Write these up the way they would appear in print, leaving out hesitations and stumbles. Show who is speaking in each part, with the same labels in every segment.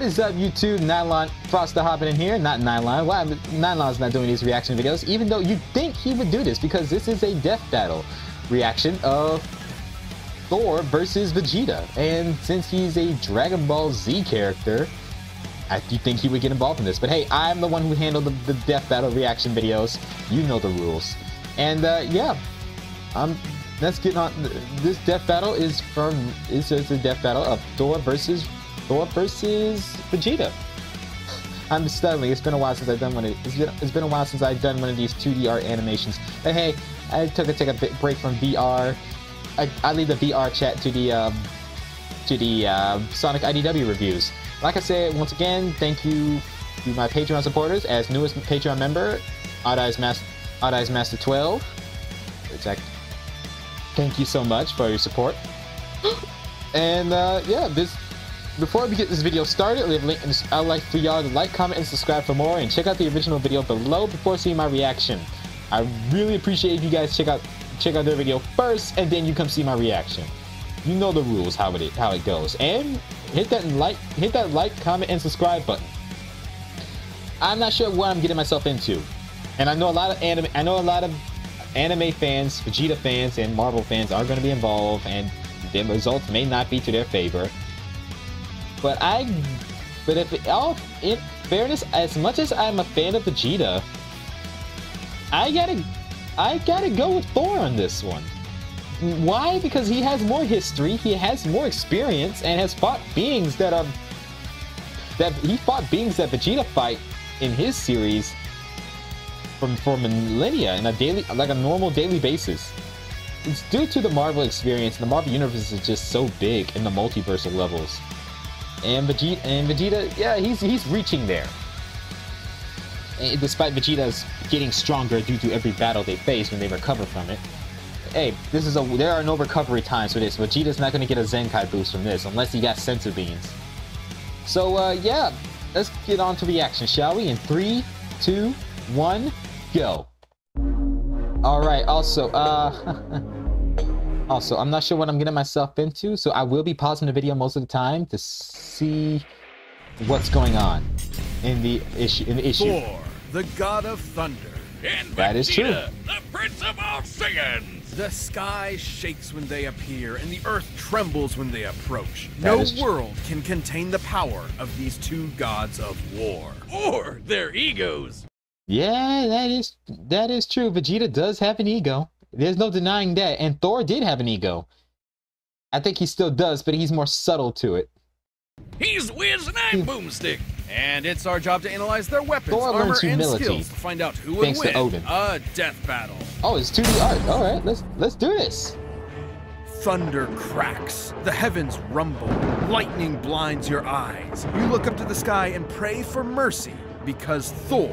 Speaker 1: is up, YouTube? Nylon Frost the Hobidon here. Not Nylon. Why? Nylon's not doing these reaction videos, even though you'd think he would do this, because this is a death battle reaction of Thor versus Vegeta. And since he's a Dragon Ball Z character, you think he would get involved in this. But hey, I'm the one who handled the death battle reaction videos. You know the rules. And yeah, let's get on. This death battle is a death battle of Thor versus Vegeta. I'm stuttering. It's been a while since I've done one of it's been a while since I've done one of these 2D art animations. But hey, I took a break from VR. I leave the VR chat to the Sonic IDW reviews. Like I said, once again, thank you to my Patreon supporters. As newest Patreon member, Odd Eyes Master 12. Thank you so much for your support. And yeah, before we get this video started, I'd like for y'all to like, comment, and subscribe for more, and check out the original video below before seeing my reaction. I really appreciate if you guys check out their video first, and then you come see my reaction. You know the rules, how it goes, and hit that like, comment, and subscribe button. I'm not sure what I'm getting myself into, and I know a lot of anime fans, Vegeta fans, and Marvel fans are going to be involved, and the results may not be to their favor. But in fairness, as much as I'm a fan of Vegeta, I gotta go with Thor on this one. Why? Because he has more history, he has more experience, and has fought beings that Vegeta fight in his series for millennia in a normal daily basis. It's due to the Marvel experience. The Marvel universe is just so big in the multiversal levels. And Vegeta, yeah, he's reaching there. And despite Vegeta's getting stronger due to every battle they face when they recover from it. Hey, there are no recovery times for this. Vegeta's not going to get a Zenkai boost from this unless he got Senzu Beans. So yeah, let's get on to reaction, shall we? In 3, 2, 1, go. Alright, also, I'm not sure what I'm getting myself into, so I will be pausing the video most of the time to see what's going on in the issue.
Speaker 2: Thor, the god of thunder.
Speaker 3: And
Speaker 1: that is true.
Speaker 3: The prince of all Saiyans.
Speaker 2: The sky shakes when they appear, and the earth trembles when they approach.
Speaker 1: That
Speaker 2: No world can contain the power of these two gods of war.
Speaker 3: Or their egos.
Speaker 1: Yeah, that is true. Vegeta does have an ego. There's no denying that. And Thor did have an ego. I think he still does, but he's more subtle to it.
Speaker 3: He's Wiz and I'm Boomstick.
Speaker 2: And it's our job to analyze their weapons,
Speaker 1: Thor
Speaker 2: armor,
Speaker 1: learns
Speaker 2: and
Speaker 1: humility,
Speaker 2: skills to find out who
Speaker 1: thanks
Speaker 2: would
Speaker 1: to
Speaker 2: win
Speaker 1: Odin.
Speaker 2: a death battle.
Speaker 1: Oh, it's 2D art. All right, let's do this.
Speaker 2: Thunder cracks, the heavens rumble, lightning blinds your eyes. You look up to the sky and pray for mercy because Thor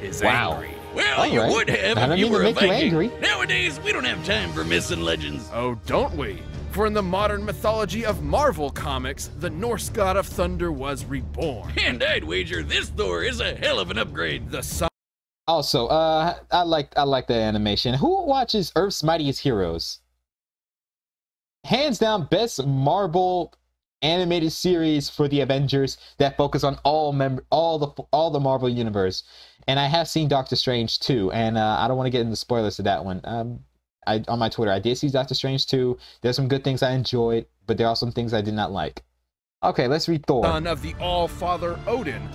Speaker 2: is angry.
Speaker 3: Well,
Speaker 1: All
Speaker 3: you
Speaker 1: right.
Speaker 3: would have
Speaker 1: I don't
Speaker 3: if you
Speaker 1: mean to
Speaker 3: were a
Speaker 1: make you
Speaker 3: Viking.
Speaker 1: angry.
Speaker 3: Nowadays, we don't have time for myths and legends.
Speaker 2: Oh, don't we? For in the modern mythology of Marvel Comics, the Norse god of thunder was reborn.
Speaker 3: And I'd wager this Thor is a hell of an upgrade.
Speaker 2: The sun.
Speaker 1: Also, I like the animation. Who watches Earth's Mightiest Heroes? Hands down, best Marvel animated series for the Avengers that focus on all the Marvel universe. And I have seen Doctor Strange too, and I don't want to get into spoilers to that one. On my Twitter, I did see Doctor Strange too. There's some good things I enjoyed, but there are some things I did not like. Okay, let's read Thor.
Speaker 2: Son of the All-Father Odin.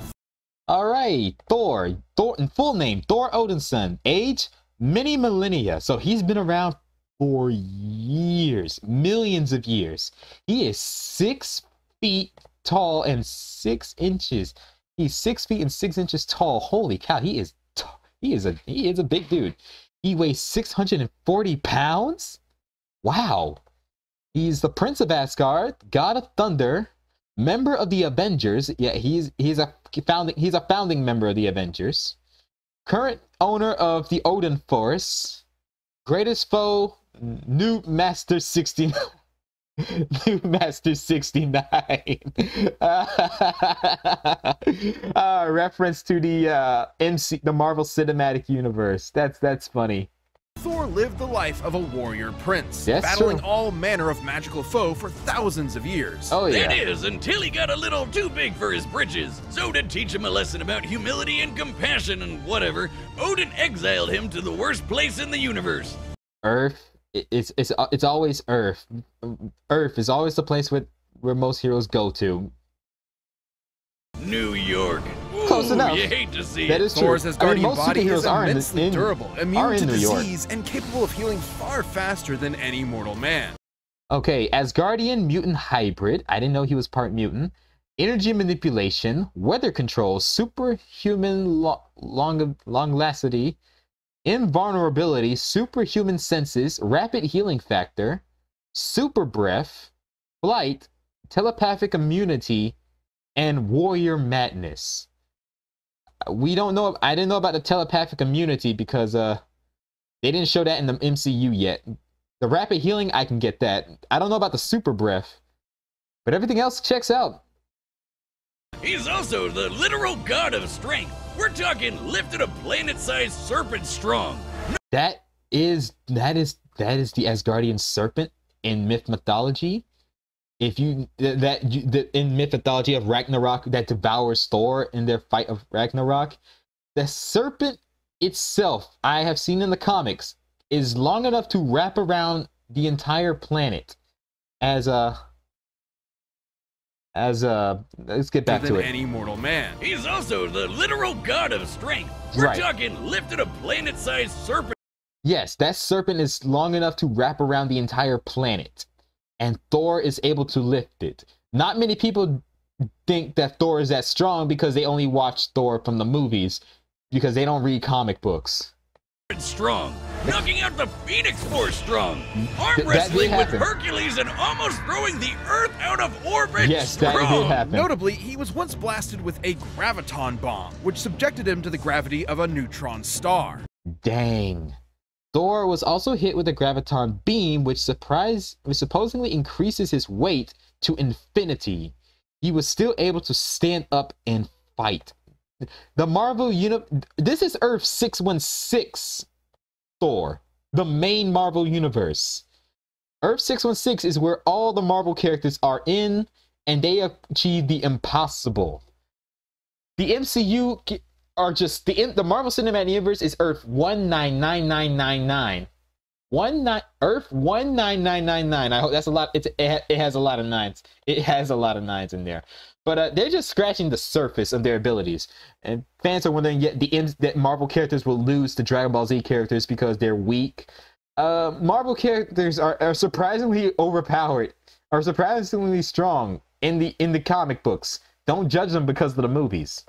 Speaker 1: All right, Thor in full name, Thor Odinson. Age, many millennia. So he's been around for years, millions of years. He is 6 feet tall and 6 inches. He's 6 feet and 6 inches tall. Holy cow, he is a big dude. He weighs 640 pounds. Wow. He's the Prince of Asgard, God of Thunder, member of the Avengers. Yeah, he's a founding member of the Avengers. Current owner of the Odin Force. Greatest foe, New Master 69. New Master 69. Reference to the Marvel Cinematic Universe. That's funny.
Speaker 2: Thor lived the life of a warrior prince,
Speaker 1: That's
Speaker 2: battling
Speaker 1: true.
Speaker 2: all manner of magical foe for thousands of years.
Speaker 1: Oh yeah.
Speaker 3: That is, until he got a little too big for his britches. So to teach him a lesson about humility and compassion and whatever, Odin exiled him to the worst place in the universe.
Speaker 1: Earth. It's always Earth. Earth is always the place where most heroes go to.
Speaker 3: New York. Ooh,
Speaker 1: Close enough.
Speaker 3: You hate to see
Speaker 1: That
Speaker 3: it.
Speaker 1: is true.
Speaker 2: Thor's Asgardian
Speaker 1: most
Speaker 2: body is
Speaker 1: superheroes are
Speaker 2: immensely durable,
Speaker 1: are
Speaker 2: immune to
Speaker 1: in New York.
Speaker 2: disease, and capable of healing far faster than any mortal man.
Speaker 1: Okay, Asgardian mutant hybrid. I didn't know he was part mutant. Energy manipulation, weather control, superhuman longevity, invulnerability, superhuman senses, rapid healing factor, super breath, flight, telepathic immunity, and warrior madness. We don't know. I didn't know about the telepathic immunity because they didn't show that in the MCU yet. The rapid healing, I can get that. I don't know about the super breath, but everything else checks out.
Speaker 3: He's also the literal god of strength. We're talking lifted a planet-sized serpent strong.
Speaker 1: That is the Asgardian serpent in mythology. If you in mythology of Ragnarok that devours Thor in their fight of Ragnarok, the serpent itself, I have seen in the comics, is long enough to wrap around the entire planet. Let's get back to it.
Speaker 2: Any mortal man.
Speaker 3: He's also the literal god of strength. We're
Speaker 1: Right.
Speaker 3: talking lifted a planet-sized serpent.
Speaker 1: Yes, that serpent is long enough to wrap around the entire planet. And Thor is able to lift it. Not many people think that Thor is that strong because they only watch Thor from the movies, because they don't read comic books.
Speaker 3: Strong, knocking out the Phoenix Force strong, arm
Speaker 1: That did
Speaker 3: wrestling with
Speaker 1: happen.
Speaker 3: Hercules and almost throwing the Earth out of orbit.
Speaker 1: Yes, that did
Speaker 3: strong.
Speaker 1: happen.
Speaker 2: Notably, he was once blasted with a graviton bomb, which subjected him to the gravity of a neutron star.
Speaker 1: Dang. Thor was also hit with a graviton beam, which supposedly increases his weight to infinity. He was still able to stand up and fight. The Marvel this is Earth 616 Thor, the main Marvel universe. Earth 616 is where all the Marvel characters are in, and they achieve the impossible. The MCU are just the Marvel Cinematic Universe is Earth 199999. Earth 199999. I hope that's a lot. It has a lot of nines. It has a lot of nines in there. But they're just scratching the surface of their abilities. And fans are wondering yet that Marvel characters will lose to Dragon Ball Z characters because they're weak. Marvel characters are surprisingly overpowered, are surprisingly strong in the comic books. Don't judge them because of the movies.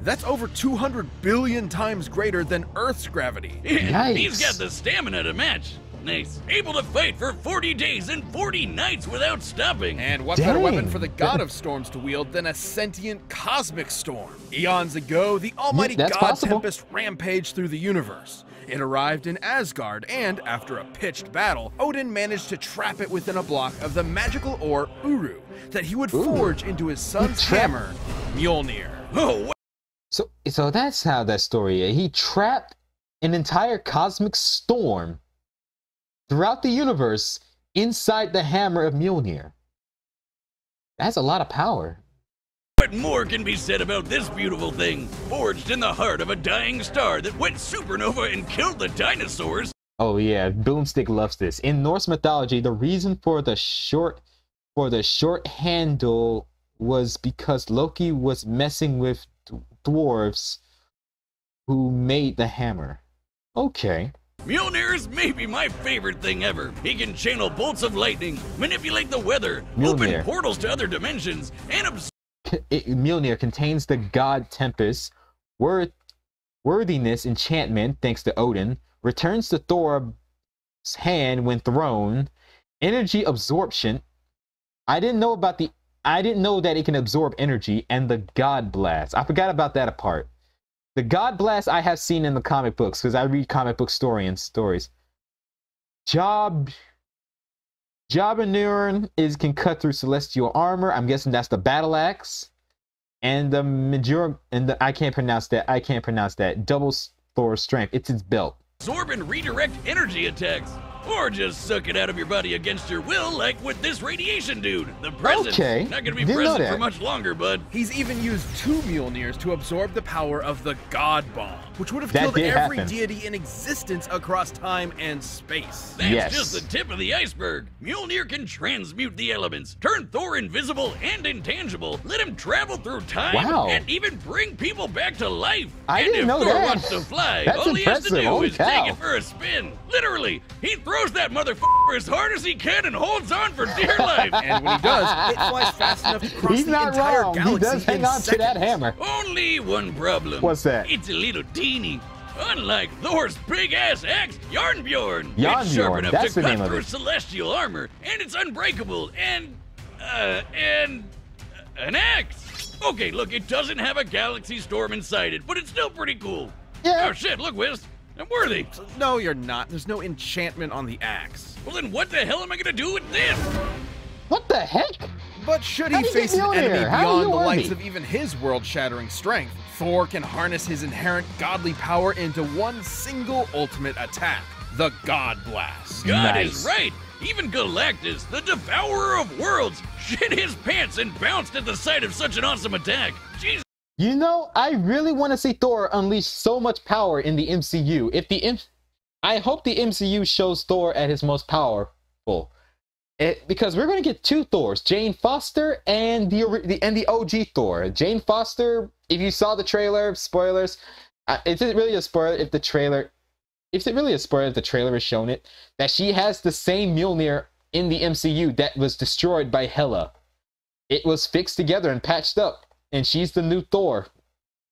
Speaker 2: That's over 200 billion times greater than Earth's gravity.
Speaker 1: Yikes.
Speaker 3: He's got the stamina to match. Nice. Able to fight for 40 days and 40 nights without stopping.
Speaker 2: And what better weapon
Speaker 1: Dang.
Speaker 2: for the god of storms to wield than a sentient cosmic storm? Eons ago, the almighty
Speaker 1: that's
Speaker 2: god
Speaker 1: possible.
Speaker 2: Tempest rampaged through the universe. It arrived in Asgard, and after a pitched battle, Odin managed to trap it within a block of the magical ore Uru that he would forge into his son's hammer, Mjolnir.
Speaker 3: Oh, wow.
Speaker 1: So that's how that story is. He trapped an entire cosmic storm throughout the universe inside the hammer of Mjolnir. That's a lot of power.
Speaker 3: What more can be said about this beautiful thing? Forged in the heart of a dying star that went supernova and killed the dinosaurs.
Speaker 1: Oh yeah, Boomstick loves this. In Norse mythology, the reason for the short handle was because Loki was messing with dwarves who made the hammer. Okay.
Speaker 3: Mjolnir is maybe my favorite thing ever. He can channel bolts of lightning, manipulate the weather,
Speaker 1: Mjolnir.
Speaker 3: open portals to other dimensions, and absorb
Speaker 1: Mjolnir contains the god Tempest, worthiness enchantment thanks to Odin, returns to Thor's hand when thrown, energy absorption. I didn't know that it can absorb energy, and the God Blast. I forgot about that part. The God Blast I have seen in the comic books because I read comic book stories. Jobbernuran can cut through celestial armor. I'm guessing that's the battle axe. And the I can't pronounce that. Double Thor's strength. It's his belt.
Speaker 3: absorb and redirect energy attacks. Or just suck it out of your body against your will, like with this radiation dude. The present.
Speaker 1: Okay.
Speaker 3: Not gonna be
Speaker 1: Didn't know
Speaker 3: present for
Speaker 1: that.
Speaker 3: much longer, bud.
Speaker 2: He's even used 2 Mjolnirs to absorb the power of the God Bomb, which would have
Speaker 1: That
Speaker 2: killed
Speaker 1: did
Speaker 2: every
Speaker 1: happen.
Speaker 2: deity in existence across time and space.
Speaker 3: That's
Speaker 1: Yes.
Speaker 3: just the tip of the iceberg. Mjolnir can transmute the elements, turn Thor invisible and intangible, let him travel through time,
Speaker 1: Wow.
Speaker 3: and even bring people back to life.
Speaker 1: I
Speaker 3: and
Speaker 1: didn't
Speaker 3: if
Speaker 1: know
Speaker 3: Thor
Speaker 1: that.
Speaker 3: wants to fly,
Speaker 1: That's
Speaker 3: all he has to
Speaker 1: impressive.
Speaker 3: do
Speaker 1: Holy
Speaker 3: is take
Speaker 1: cow.
Speaker 3: it for a spin. Literally, he throws that motherfucker as hard as he can and holds on for dear life.
Speaker 2: And when he does, it flies fast enough to cross
Speaker 1: He's
Speaker 2: the
Speaker 1: not
Speaker 2: entire
Speaker 1: wrong. He
Speaker 2: galaxy
Speaker 1: does hang
Speaker 2: in
Speaker 1: on to that
Speaker 2: seconds.
Speaker 1: hammer.
Speaker 3: Only one problem.
Speaker 1: What's that?
Speaker 3: It's a little teeny. Unlike Thor's big-ass axe, Yarnbjorn.
Speaker 1: Yarnbjorn,
Speaker 3: It's sharp enough
Speaker 1: that's
Speaker 3: to
Speaker 1: the
Speaker 3: cut
Speaker 1: name of
Speaker 3: through
Speaker 1: it.
Speaker 3: celestial armor, and it's unbreakable, and an axe. Okay, look, it doesn't have a galaxy storm inside it, but it's still pretty cool.
Speaker 1: Yeah.
Speaker 3: Oh shit, look, Wiz, I'm worthy.
Speaker 2: No, you're not. There's no enchantment on the axe.
Speaker 3: Well, then what the hell am I gonna do with this?
Speaker 1: What the heck?
Speaker 2: But should
Speaker 1: How
Speaker 2: he
Speaker 1: do you
Speaker 2: face
Speaker 1: get
Speaker 2: an enemy
Speaker 1: Mjolnir? How are
Speaker 2: beyond
Speaker 1: you
Speaker 2: the likes
Speaker 1: worthy?
Speaker 2: of even his world-shattering strength, Thor can harness his inherent godly power into one single ultimate attack, the God Blast.
Speaker 3: God
Speaker 1: Nice.
Speaker 3: is right. Even Galactus, the devourer of worlds, shit his pants and bounced at the sight of such an awesome attack. Jesus.
Speaker 1: You know, I really want to see Thor unleash so much power in the MCU. I hope the MCU shows Thor at his most powerful. Because we're going to get 2 Thors, Jane Foster and the OG Thor. Jane Foster, if you saw the trailer, spoilers, is it really a spoiler if the trailer has shown it, that she has the same Mjolnir in the MCU that was destroyed by Hela. It was fixed together and patched up, and she's the new Thor.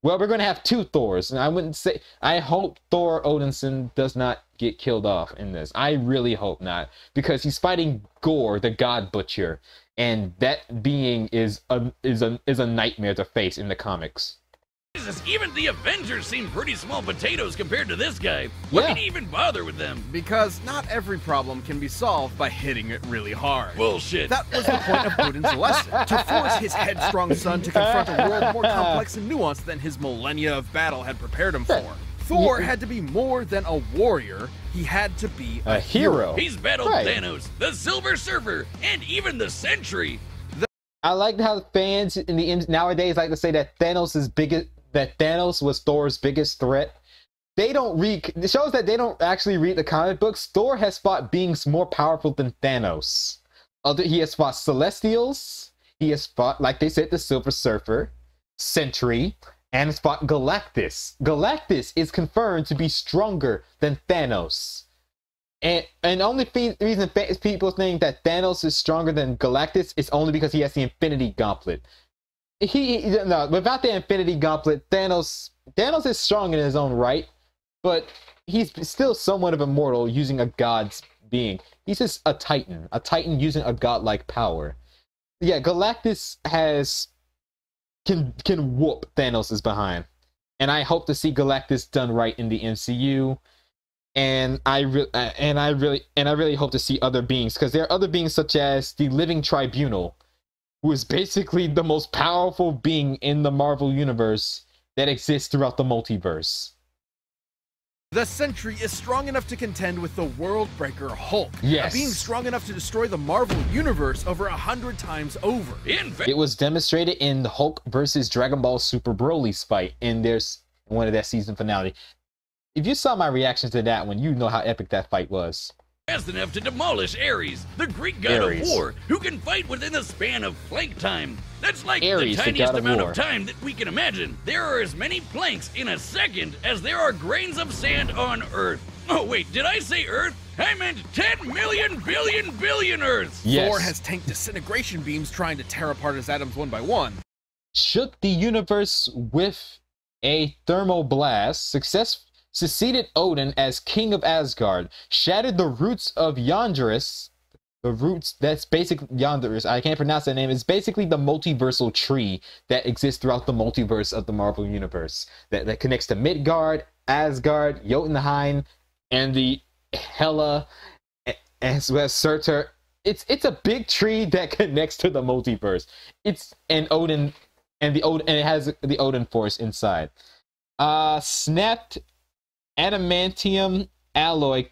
Speaker 1: Well, we're going to have 2 Thors, and I hope Thor Odinson does not get killed off in this. I really hope not, because he's fighting Gore, the God Butcher, and that being is a nightmare to face in the comics.
Speaker 3: Jesus, even the Avengers seem pretty small potatoes compared to this guy. Why
Speaker 1: Yeah.
Speaker 3: did he even bother with them?
Speaker 2: Because not every problem can be solved by hitting it really hard.
Speaker 3: Bullshit.
Speaker 2: That was the point of Odin's lesson, to force his headstrong son to confront a world more complex and nuanced than his millennia of battle had prepared him for. Thor had to be more than a warrior, he had to be
Speaker 1: A hero.
Speaker 3: He's battled
Speaker 1: Right.
Speaker 3: Thanos, the Silver Surfer, and even the Sentry.
Speaker 1: I like how fans nowadays like to say that Thanos was Thor's biggest threat. It shows that they don't actually read the comic books. Thor has fought beings more powerful than Thanos. He has fought Celestials. He has fought, like they said, the Silver Surfer, Sentry, and has fought Galactus. Galactus is confirmed to be stronger than Thanos. And only reason people think that Thanos is stronger than Galactus is only because he has the Infinity Gauntlet. Without the Infinity Gauntlet, Thanos is strong in his own right, but he's still somewhat of immortal using a god's being. He's just a titan using a godlike power. Yeah, Galactus can whoop Thanos' behind, and I hope to see Galactus done right in the MCU. And I really hope to see other beings, because there are other beings such as the Living Tribunal, who is basically the most powerful being in the Marvel Universe that exists throughout the multiverse.
Speaker 2: The Sentry is strong enough to contend with the Worldbreaker Hulk,
Speaker 1: Yes.
Speaker 2: a being strong enough to destroy the Marvel Universe over 100 times over.
Speaker 3: In fact,
Speaker 1: It was demonstrated in the Hulk versus Dragon Ball Super Broly's fight in one of their season finale. If you saw my reaction to that one, you know how epic that fight was.
Speaker 3: fast enough to demolish Ares, the Greek god
Speaker 1: Ares.
Speaker 3: of war, who can fight within the span of plank time. That's like
Speaker 1: Ares,
Speaker 3: the
Speaker 1: the
Speaker 3: tiniest
Speaker 1: god of
Speaker 3: amount
Speaker 1: war.
Speaker 3: of time that we can imagine. There are as many planks in a second as there are grains of sand on Earth. Oh wait, did I say Earth? I meant 10 million billion Earths.
Speaker 1: Yes.
Speaker 2: Thor has tanked disintegration beams trying to tear apart his atoms one by one.
Speaker 1: Shook the universe with a thermal blast, succeeded Odin as king of Asgard, shattered the roots of Yonderus. The roots, that's basically Yonderus. I can't pronounce that name. It's basically the multiversal tree that exists throughout the multiverse of the Marvel Universe. That connects to Midgard, Asgard, Jotunheim, and the Hela, as well as Surtur. It's a big tree that connects to the multiverse. And it has the Odin force inside. Snapped adamantium alloy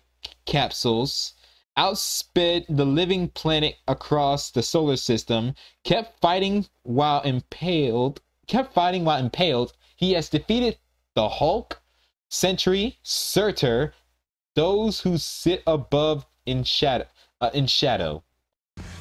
Speaker 1: capsules, outsped the living planet across the solar system, kept fighting while impaled. He has defeated the Hulk, Sentry, Surtur, those who sit above in shadow.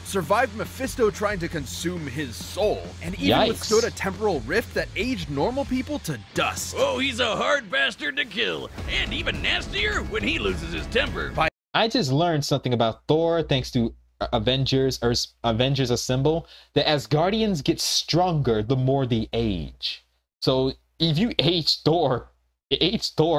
Speaker 2: Survived Mephisto trying to consume his soul, and even
Speaker 1: Yikes.
Speaker 2: withstood a temporal rift that aged normal people to dust.
Speaker 3: Oh, he's a hard bastard to kill, and even nastier when he loses his temper.
Speaker 1: I just learned something about Thor thanks to Avengers Assemble. The Asgardians get stronger the more they age. So if you age Thor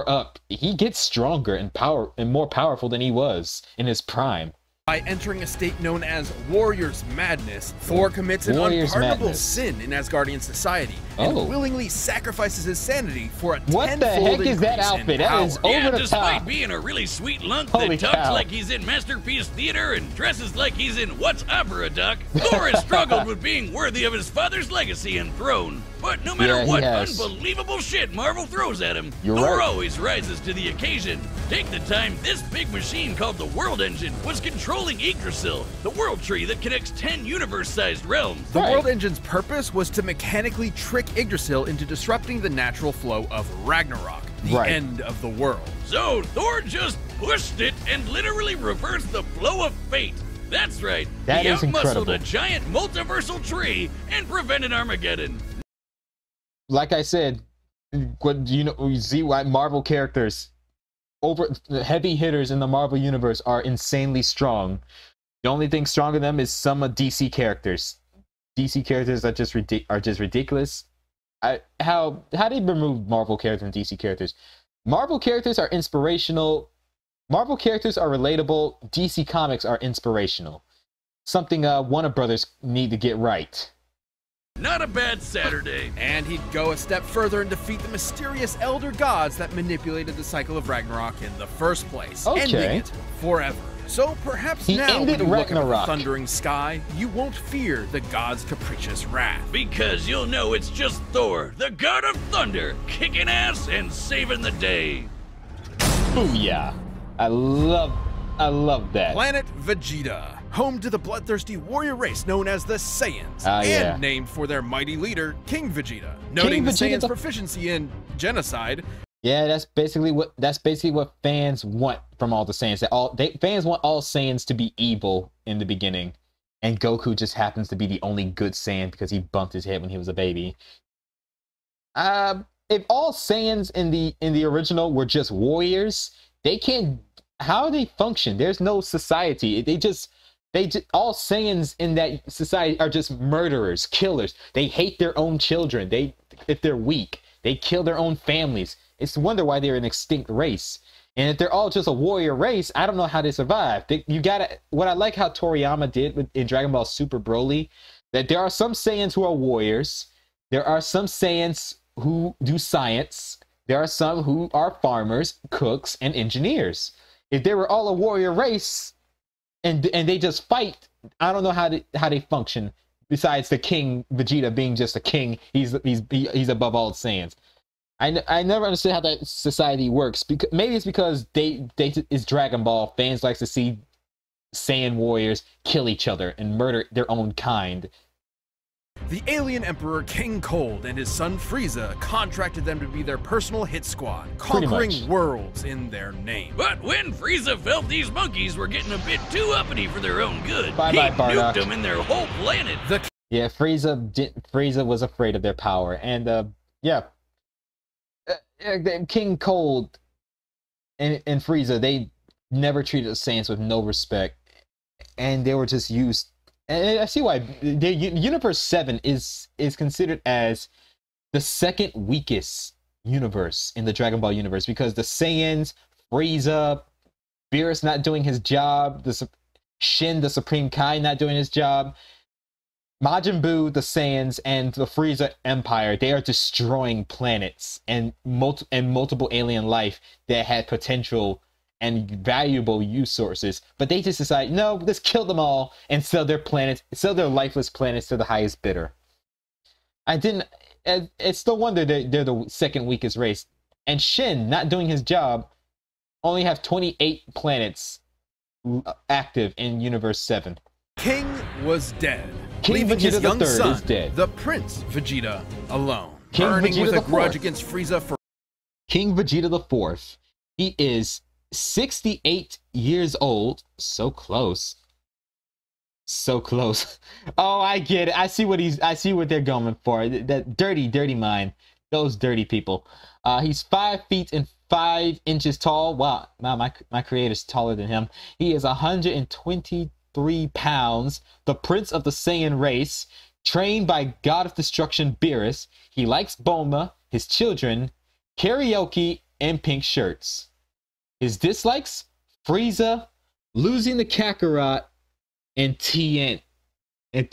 Speaker 1: up, he gets stronger and more powerful than he was in his prime.
Speaker 2: By entering a state known as Warrior's Madness, Thor commits an unpardonable sin in Asgardian society and willingly sacrifices his sanity for a
Speaker 1: What the heck is that outfit? That is over the
Speaker 3: despite
Speaker 1: top.
Speaker 3: being a really sweet lunk
Speaker 1: Holy
Speaker 3: that talks
Speaker 1: cow.
Speaker 3: like he's in Masterpiece Theater and dresses like he's in What's Opera Duck, Thor has struggled with being worthy of his father's legacy and throne. But no matter what unbelievable shit Marvel throws at him, Thor always rises to the occasion. Take the time this big machine called the World Engine was controlling Yggdrasil, the world tree that connects 10 universe-sized realms.
Speaker 2: The World Engine's purpose was to mechanically trick Yggdrasil into disrupting the natural flow of Ragnarok, the end of the world.
Speaker 3: So Thor just pushed it and literally reversed the flow of fate. That's right,
Speaker 1: That
Speaker 3: he
Speaker 1: is incredible.
Speaker 3: outmuscled a giant multiversal tree and prevented Armageddon.
Speaker 1: Like I said, you see why Marvel characters, the heavy hitters in the Marvel universe, are insanely strong. The only thing stronger than them is some of DC characters. DC characters are just ridiculous. How they remove Marvel characters and DC characters? Marvel characters are inspirational. Marvel characters are relatable. DC comics are inspirational. Something Warner Brothers need to get right.
Speaker 3: Not a bad Saturday.
Speaker 2: And he'd go a step further and defeat the mysterious elder gods that manipulated the cycle of Ragnarok in the first place, ending it forever. So perhaps
Speaker 1: he
Speaker 2: now when
Speaker 1: ended
Speaker 2: you look
Speaker 1: Ragnarok.
Speaker 2: at the thundering sky, you won't fear the god's capricious wrath.
Speaker 3: Because you'll know it's just Thor, the god of thunder, kicking ass and saving the day.
Speaker 1: Booyah. I love that.
Speaker 2: Planet Vegeta, home to the bloodthirsty warrior race known as the Saiyans, and named for their mighty leader, King Vegeta, noting the Saiyans' proficiency in genocide.
Speaker 1: Yeah, that's basically what fans want from all the Saiyans. Fans want all Saiyans to be evil in the beginning, and Goku just happens to be the only good Saiyan because he bumped his head when he was a baby. If all Saiyans in the original were just warriors, they can't. How do they function? There's no society. All Saiyans in that society are just murderers, killers. They hate their own children. If they're weak, they kill their own families. It's a wonder why they're an extinct race. And if they're all just a warrior race, I don't know how they survive. What I like how Toriyama did in Dragon Ball Super Broly, that there are some Saiyans who are warriors. There are some Saiyans who do science. There are some who are farmers, cooks, and engineers. If they were all a warrior race and they just fight, I don't know how they function. Besides the King Vegeta being just a king, he's above all Saiyans. I never understood how that society works. Maybe it's because it's Dragon Ball. Fans like to see Saiyan warriors kill each other and murder their own kind.
Speaker 2: The alien emperor King Cold and his son Frieza contracted them to be their personal hit squad, conquering worlds in their name.
Speaker 3: But when Frieza felt these monkeys were getting a bit too uppity for their own good,
Speaker 1: Bye,
Speaker 3: he
Speaker 1: Bardock.
Speaker 3: nuked them in their whole planet.
Speaker 1: Frieza was afraid of their power, and King Cold and Frieza, they never treated the Saiyans with no respect, and they were just used. And I see why. Universe 7 is considered as the second weakest universe in the Dragon Ball universe, because the Saiyans, Frieza, Beerus not doing his job, Shin, the Supreme Kai, not doing his job, Majin Buu, the Saiyans, and the Frieza Empire, they are destroying planets and multiple alien life that had potential and valuable resources, but they just decide, no, let's kill them all and sell their lifeless planets to the highest bidder. It's no wonder they're the second weakest race. And Shin not doing his job, only have 28 planets active in Universe 7.
Speaker 2: King was dead,
Speaker 1: King
Speaker 2: leaving his
Speaker 1: Vegeta
Speaker 2: young
Speaker 1: III
Speaker 2: son,
Speaker 1: is dead.
Speaker 2: the Prince Vegeta, alone,
Speaker 1: King
Speaker 2: burning
Speaker 1: Vegeta
Speaker 2: with a
Speaker 1: IV.
Speaker 2: grudge against Frieza for
Speaker 1: King Vegeta IV. He is 68 years old. So close. So close. Oh, I get it. I see what they're going for. That dirty mind. Those dirty people. He's 5 feet and 5 inches tall. Wow, my creator's taller than him. He is 123 pounds. The Prince of the Saiyan race. Trained by God of Destruction Beerus. He likes Bulma, his children, karaoke, and pink shirts. His dislikes? Frieza, losing the Kakarot, and Tien. And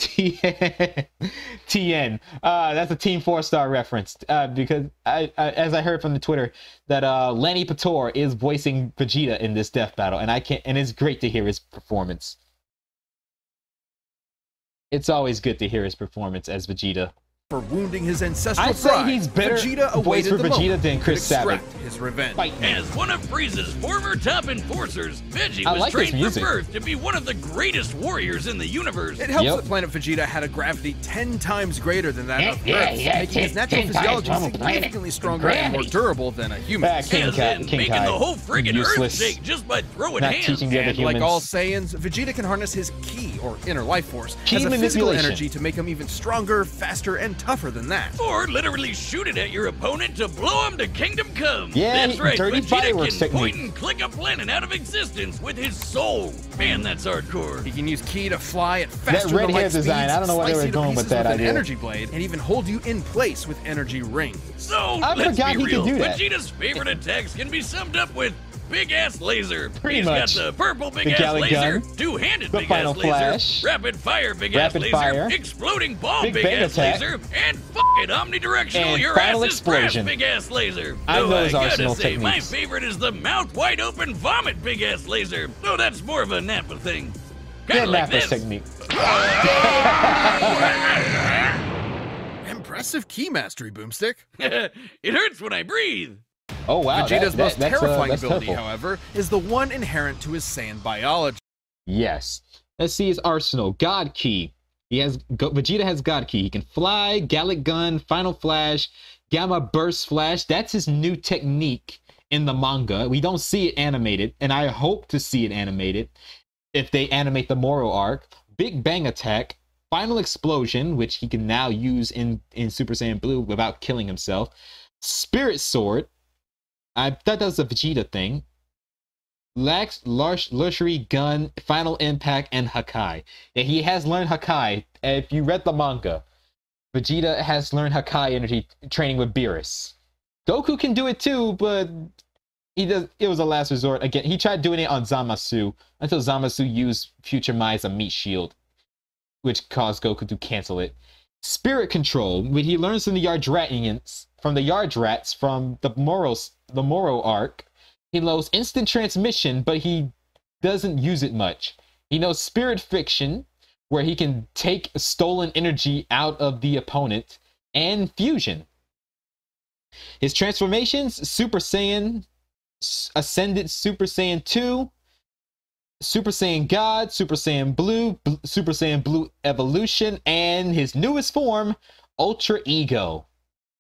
Speaker 1: Tien. That's a Team 4-Star reference. Because as I heard from the Twitter, that Lanny Pator is voicing Vegeta in this death battle, and it's great to hear his performance. It's always good to hear his performance as Vegeta.
Speaker 2: For wounding his ancestral
Speaker 1: I'd say
Speaker 2: pride,
Speaker 1: he's better
Speaker 2: Vegeta
Speaker 1: voice
Speaker 2: awaited
Speaker 1: for
Speaker 2: the
Speaker 1: Vegeta
Speaker 2: moment
Speaker 1: than Chris
Speaker 2: to extract
Speaker 1: Sabat.
Speaker 2: his revenge.
Speaker 3: As one of Frieza's former top enforcers, Veggie
Speaker 1: I
Speaker 3: was
Speaker 1: like this
Speaker 3: trained from
Speaker 1: music.
Speaker 3: birth to be one of the greatest warriors in the universe.
Speaker 2: It helps
Speaker 1: Yep.
Speaker 2: that planet Vegeta had a gravity 10 times greater than that of Earth's,
Speaker 4: yeah,
Speaker 2: making his natural
Speaker 4: 10 times
Speaker 2: physiology
Speaker 4: normal planet
Speaker 2: significantly stronger and more
Speaker 4: gravity.
Speaker 2: durable than a human.
Speaker 1: King
Speaker 3: As
Speaker 1: Kai,
Speaker 3: in
Speaker 1: King
Speaker 3: making
Speaker 1: Kai.
Speaker 3: the whole friggin'
Speaker 1: Useless.
Speaker 3: Earth shake just by throwing
Speaker 1: Not
Speaker 3: hands.
Speaker 1: teaching the other
Speaker 2: And
Speaker 1: humans.
Speaker 2: like all Saiyans, Vegeta can harness his ki, or inner life force,
Speaker 1: Ki
Speaker 2: as a physical
Speaker 1: manipulation.
Speaker 2: energy to make him even stronger, faster, and tougher than that.
Speaker 3: Or literally shoot it at your opponent to blow him to kingdom come.
Speaker 1: Yeah,
Speaker 3: That's right,
Speaker 1: dirty
Speaker 3: Vegeta
Speaker 1: fireworks
Speaker 3: can point
Speaker 1: technique.
Speaker 3: and click a planet out of existence with his soul. Man, that's hardcore.
Speaker 2: He can use ki to fly at faster
Speaker 1: red
Speaker 2: than
Speaker 1: hair
Speaker 2: light
Speaker 1: design,
Speaker 2: speeds,
Speaker 1: I don't know where they
Speaker 2: slice
Speaker 1: were
Speaker 2: you to
Speaker 1: going with
Speaker 2: pieces
Speaker 1: that
Speaker 2: an
Speaker 1: idea.
Speaker 2: energy blade, and even hold you in place with energy rings.
Speaker 3: So,
Speaker 1: I
Speaker 3: let's
Speaker 1: forgot
Speaker 3: be
Speaker 1: he could
Speaker 3: real.
Speaker 1: do that.
Speaker 3: Vegeta's favorite attacks can be summed up with big-ass laser.
Speaker 1: Pretty
Speaker 3: He's
Speaker 1: much.
Speaker 3: got the purple
Speaker 1: The
Speaker 3: big-ass
Speaker 1: Galley
Speaker 3: laser,
Speaker 1: gun.
Speaker 3: two-handed
Speaker 1: The
Speaker 3: big-ass
Speaker 1: Final
Speaker 3: laser,
Speaker 1: Flash.
Speaker 3: rapid-fire big-ass
Speaker 1: Rapid
Speaker 3: laser,
Speaker 1: fire.
Speaker 3: exploding ball
Speaker 1: Big Bang
Speaker 3: big-ass
Speaker 1: attack.
Speaker 3: laser, and fucking omnidirectional
Speaker 1: And
Speaker 3: your
Speaker 1: Final
Speaker 3: ass's crash
Speaker 1: Explosion.
Speaker 3: big-ass laser.
Speaker 1: I
Speaker 3: Though
Speaker 1: know his
Speaker 3: gotta
Speaker 1: arsenal
Speaker 3: say, my
Speaker 1: techniques.
Speaker 3: favorite is the mouth-wide-open vomit big-ass laser. Though that's more of a Nappa thing. Kinda
Speaker 1: Yeah,
Speaker 3: like
Speaker 1: Nappa's
Speaker 3: this.
Speaker 1: technique.
Speaker 2: Impressive ki mastery, Boomstick.
Speaker 3: It hurts when I breathe.
Speaker 1: Oh wow,
Speaker 2: Vegeta's most terrifying
Speaker 1: that's
Speaker 2: ability,
Speaker 1: helpful.
Speaker 2: however, is the one inherent to his Saiyan biology.
Speaker 1: Yes. Let's see his arsenal. God Ki. Vegeta has God Ki. He can fly, Gallic Gun, Final Flash, Gamma Burst Flash. That's his new technique in the manga. We don't see it animated, and I hope to see it animated if they animate the Moro arc. Big Bang Attack, Final Explosion, which he can now use in Super Saiyan Blue without killing himself. Spirit Sword. I thought that was a Vegeta thing. Luxury Gun, Final Impact, and Hakai. Yeah, he has learned Hakai. If you read the manga, Vegeta has learned Hakai energy training with Beerus. Goku can do it too, but it was a last resort. Again, he tried doing it on Zamasu until Zamasu used Future Mai as a meat shield, which caused Goku to cancel it. Spirit Control, which he learns from the Yardratians, from the Moro arc. He knows instant transmission, but he doesn't use it much. He knows Spirit Fiction, where he can take stolen energy out of the opponent, and Fusion. His transformations: Super Saiyan, Ascended Super Saiyan 2, Super Saiyan God, Super Saiyan Blue, Super Saiyan Blue Evolution, and his newest form, Ultra Ego.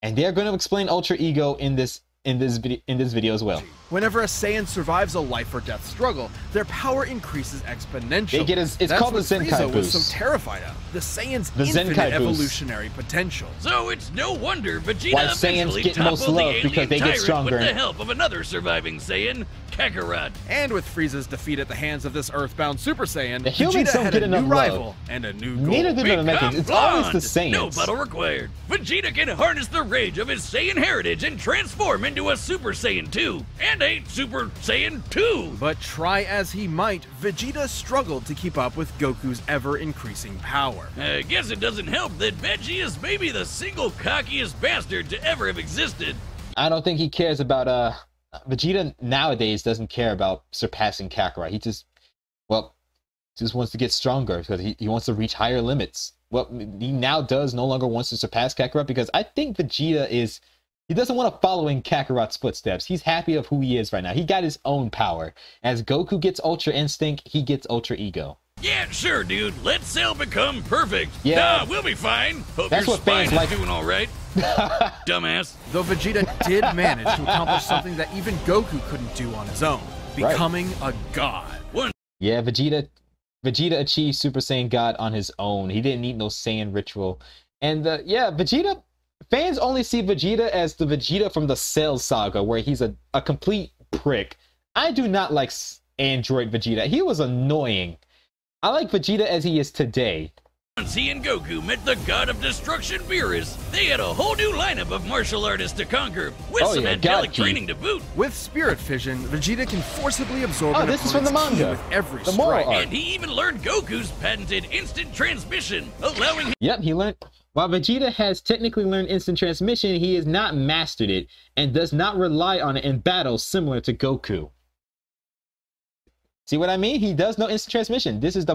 Speaker 1: And they're going to explain Ultra Ego in this video as well.
Speaker 2: Whenever a Saiyan survives a life or death struggle, their power increases exponentially.
Speaker 1: They get it's
Speaker 2: That's
Speaker 1: called the
Speaker 2: what
Speaker 1: Zenkai
Speaker 2: Frieza was
Speaker 1: boost.
Speaker 2: so terrified of. The Saiyan's
Speaker 1: The
Speaker 2: infinite
Speaker 1: Zenkai boost.
Speaker 2: evolutionary potential.
Speaker 3: So it's no wonder Vegeta
Speaker 1: Why Saiyans
Speaker 3: eventually
Speaker 1: get most
Speaker 3: toppled the
Speaker 1: love, because
Speaker 3: alien
Speaker 1: they get
Speaker 3: tyrant
Speaker 1: stronger.
Speaker 3: with the help of another surviving Saiyan, Kakarot.
Speaker 2: And with Frieza's defeat at the hands of this earthbound Super Saiyan,
Speaker 1: The humans
Speaker 2: Vegeta
Speaker 1: don't
Speaker 2: had
Speaker 1: get
Speaker 2: a
Speaker 1: enough
Speaker 2: new
Speaker 1: love.
Speaker 2: rival and a new goal.
Speaker 1: Neither do the
Speaker 3: Become
Speaker 1: Namekians. It's always the
Speaker 3: blonde.
Speaker 1: Saiyans.
Speaker 3: No battle required. Vegeta can harness the rage of his Saiyan heritage and transform into a Super Saiyan 2 and a Super Saiyan 2.
Speaker 2: But try as he might, Vegeta struggled to keep up with Goku's ever-increasing power.
Speaker 3: I guess it doesn't help that Veggie is maybe the single cockiest bastard to ever have existed.
Speaker 1: I don't think he cares about Vegeta nowadays doesn't care about surpassing Kakarot. He just wants to get stronger because he wants to reach higher limits. What he now does no longer wants to surpass Kakarot, because I think Vegeta is He doesn't want to follow in Kakarot's footsteps. He's happy of who he is right now. He got his own power. As Goku gets Ultra Instinct, he gets Ultra Ego.
Speaker 3: Yeah, sure, dude. Let Cell become perfect.
Speaker 1: Yeah.
Speaker 3: Nah, we'll be fine. Hope
Speaker 1: That's
Speaker 3: your
Speaker 1: what fans
Speaker 3: spine is
Speaker 1: like.
Speaker 3: doing all right. Dumbass.
Speaker 2: Though Vegeta did manage to accomplish something that even Goku couldn't do on his own, becoming a god.
Speaker 1: Yeah, Vegeta achieved Super Saiyan God on his own. He didn't need no Saiyan ritual. And yeah, Vegeta, fans only see Vegeta as the Vegeta from the Cell Saga, where he's a complete prick. I do not like Android Vegeta. He was annoying. I like Vegeta as he is today.
Speaker 3: Once he and Goku met the god of destruction, Beerus, they had a whole new lineup of martial artists to conquer, with some angelic training to boot.
Speaker 2: With Spirit Fission, Vegeta can forcibly absorb an
Speaker 1: this is from the manga.
Speaker 2: With every
Speaker 1: the moral
Speaker 2: strike.
Speaker 1: arc.
Speaker 3: And he even learned Goku's patented instant transmission, allowing him...
Speaker 1: Yep, he learned. While Vegeta has technically learned instant transmission, he has not mastered it and does not rely on it in battle similar to Goku. See what I mean? He does know instant transmission. This is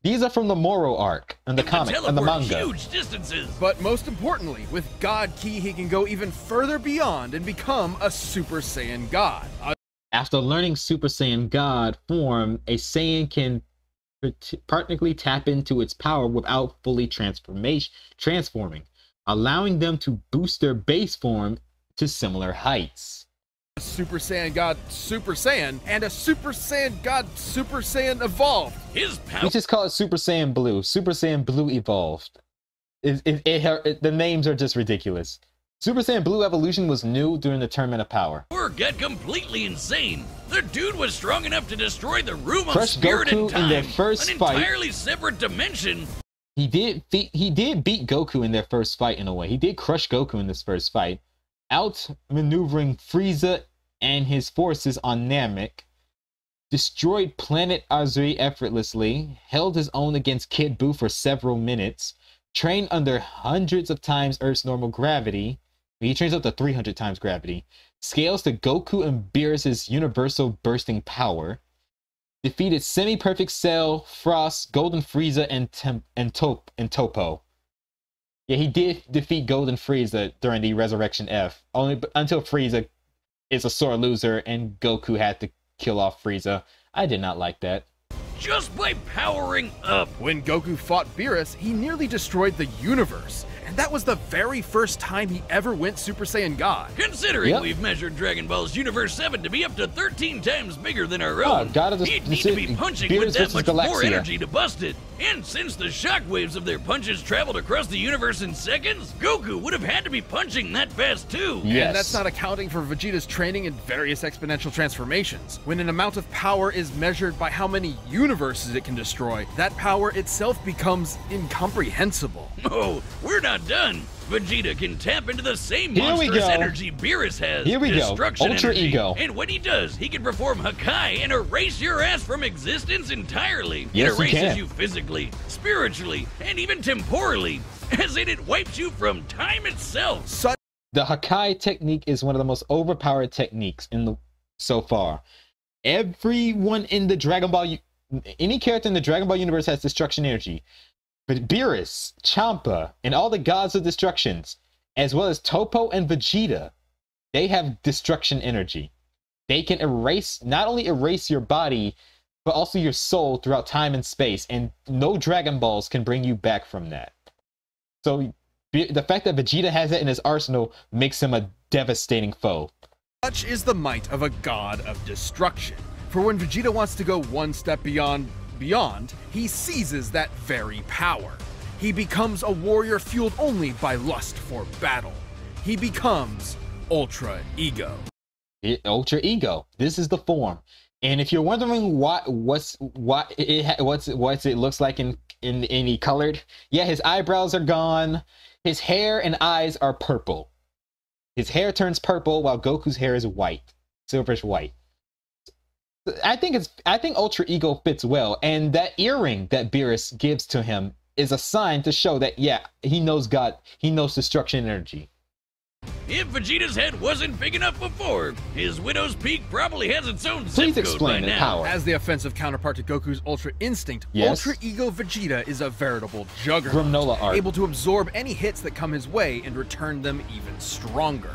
Speaker 1: these are from the Moro arc in the comic and the manga.
Speaker 3: Huge distances.
Speaker 2: But most importantly, with God Ki, he can go even further beyond and become a Super Saiyan God.
Speaker 1: After learning Super Saiyan God form, a Saiyan can practically tap into its power without fully transforming, allowing them to boost their base form to similar heights.
Speaker 2: Super Saiyan God Super Saiyan and a Super Saiyan God Super Saiyan Evolved.
Speaker 3: His power.
Speaker 1: We just call it Super Saiyan Blue. Super Saiyan Blue Evolved. The names are just ridiculous. Super Saiyan Blue Evolution was new during the Tournament of Power.
Speaker 3: Got completely insane. The dude was strong enough to destroy the room of
Speaker 1: Crush
Speaker 3: spirit
Speaker 1: Goku
Speaker 3: and time.
Speaker 1: in their first
Speaker 3: an
Speaker 1: fight.
Speaker 3: entirely separate dimension.
Speaker 1: He did beat Goku in their first fight in a way. He did crush Goku in this first fight, outmaneuvering Frieza and his forces on Namek, destroyed Planet Azuri effortlessly, held his own against Kid Buu for several minutes, trained under hundreds of times Earth's normal gravity. He trains up to 300 times gravity, scales to Goku and Beerus' universal bursting power, defeated Semi-Perfect Cell, Frost, Golden Frieza, and Topo. Yeah, he did defeat Golden Frieza during the Resurrection F, only until Frieza is a sore loser and Goku had to kill off Frieza. I did not like that.
Speaker 3: Just by powering up.
Speaker 2: When Goku fought Beerus, he nearly destroyed the universe. And that was the very first time he ever went Super Saiyan God.
Speaker 3: Considering we've measured Dragon Ball's Universe 7 to be up to 13 times bigger than our own, he'd need to be punching with that much more energy to bust it. And since the shockwaves of their punches traveled across the universe in seconds, Goku would have had to be punching that fast too.
Speaker 2: Yes. And that's not accounting for Vegeta's training in various exponential transformations. When an amount of power is measured by how many universes it can destroy, that power itself becomes incomprehensible.
Speaker 3: Oh, we're not done. Vegeta can tap into the same monstrous energy Beerus has.
Speaker 1: Here we go. Ultra
Speaker 3: energy.
Speaker 1: Ego.
Speaker 3: And when he does, he can perform Hakai and erase your ass from existence entirely.
Speaker 1: Yes,
Speaker 3: it erases you physically, spiritually, and even temporally, as in it wipes you from time itself.
Speaker 1: The Hakai technique is one of the most overpowered techniques so far. Everyone in the Dragon Ball, any character in the Dragon Ball universe has destruction energy. But Beerus, Champa, and all the gods of destructions, as well as Topo and Vegeta, they have destruction energy. They can not only erase your body, but also your soul throughout time and space, and no Dragon Balls can bring you back from that. So the fact that Vegeta has it in his arsenal makes him a devastating foe.
Speaker 2: Such is the might of a god of destruction. For when Vegeta wants to go one step beyond, he seizes that very power. He becomes a warrior fueled only by lust for battle. He becomes Ultra Ego.
Speaker 1: Ultra Ego. This is the form. And if you're wondering what it looks like in any colored, yeah, his eyebrows are gone. His hair and eyes are purple. His hair turns purple while Goku's hair is white, silverish white. I think Ultra Ego fits well, and that earring that Beerus gives to him is a sign to show that, yeah, he knows God, he knows destruction energy.
Speaker 3: If Vegeta's head wasn't big enough before, his Widow's Peak probably has its own zip code
Speaker 1: explain
Speaker 3: by
Speaker 1: the
Speaker 3: now.
Speaker 1: power.
Speaker 2: As the offensive counterpart to Goku's Ultra Instinct,
Speaker 1: Yes.
Speaker 2: Ultra Ego Vegeta is a veritable juggernaut,
Speaker 1: Granola art.
Speaker 2: able to absorb any hits that come his way and return them even stronger.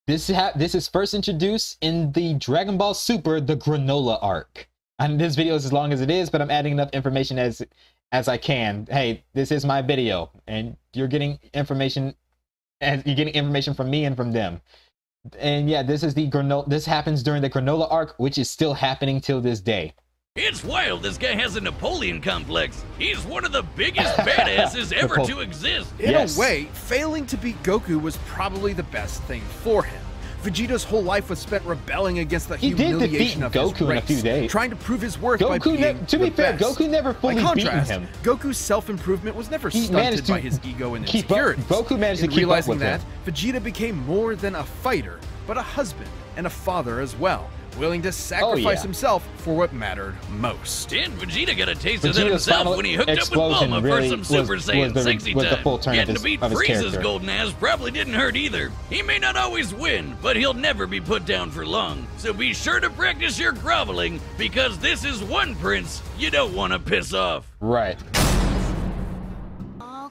Speaker 1: This is first introduced in the Dragon Ball Super, the Granola arc. And this video is as long as it is, but I'm adding enough information as I can. Hey, this is my video, and you're getting information, and you're getting information from me and from them. And yeah, this is the granola. This happens during the Granola arc, which is still happening till this day.
Speaker 3: It's wild this guy has a Napoleon complex. He's one of the biggest badasses ever to exist.
Speaker 2: In a way, failing to beat Goku was probably the best thing for him. Vegeta's whole life was spent rebelling against the humiliation of
Speaker 1: Goku
Speaker 2: his race,
Speaker 1: in a few days.
Speaker 2: trying to prove his worth by being
Speaker 1: to be fair,
Speaker 2: best.
Speaker 1: Goku never fully beat him.
Speaker 2: Goku's self-improvement was never stunted by his ego and insecurities.
Speaker 1: Goku managed to keep up with him.
Speaker 2: Vegeta became more than a fighter, but a husband and a father as well, willing to sacrifice himself for what mattered most.
Speaker 3: And Vegeta got a taste of that himself when he hooked up with Bulma for some Super Saiyan sexy time. Getting to beat Frieza's golden ass probably didn't hurt either. He may not always win, but he'll never be put down for long. So be sure to practice your groveling, because this is one prince you don't want to piss off.
Speaker 1: Right.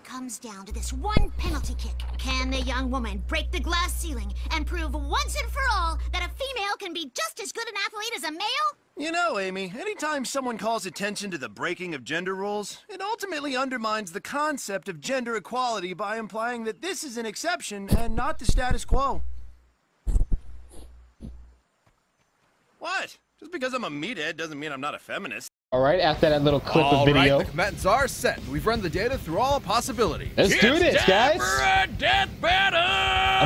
Speaker 4: Comes down to this one penalty kick. Can the young woman break the glass ceiling and prove once and for all that a female can be just as good an athlete as a male?
Speaker 5: You know, Amy, anytime someone calls attention to the breaking of gender roles, it ultimately undermines the concept of gender equality by implying that this is an exception and not the status quo. What? Just because I'm a meathead doesn't mean I'm not a feminist.
Speaker 1: Alright, after that little clip of video.
Speaker 2: Alright, the combatants are set. We've run the data through all possibilities.
Speaker 1: Let's do this, guys!
Speaker 3: For a death battle!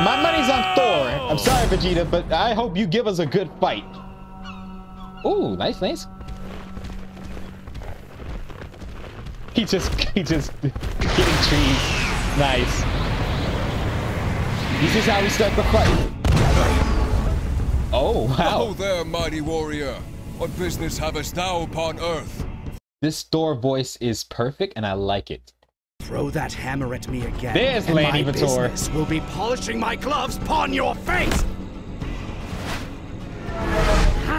Speaker 1: My money's on Thor. I'm sorry, Vegeta, but I hope you give us a good fight. Ooh, nice. He just getting trees. Nice. This is how we start the fight. Oh, wow.
Speaker 6: Oh there, mighty warrior. What business havest thou upon earth?
Speaker 1: This Thor voice is perfect, and I like it.
Speaker 7: Throw that hammer at me again.
Speaker 1: There's Lanny Vitor.
Speaker 7: Business will be polishing my gloves upon your face.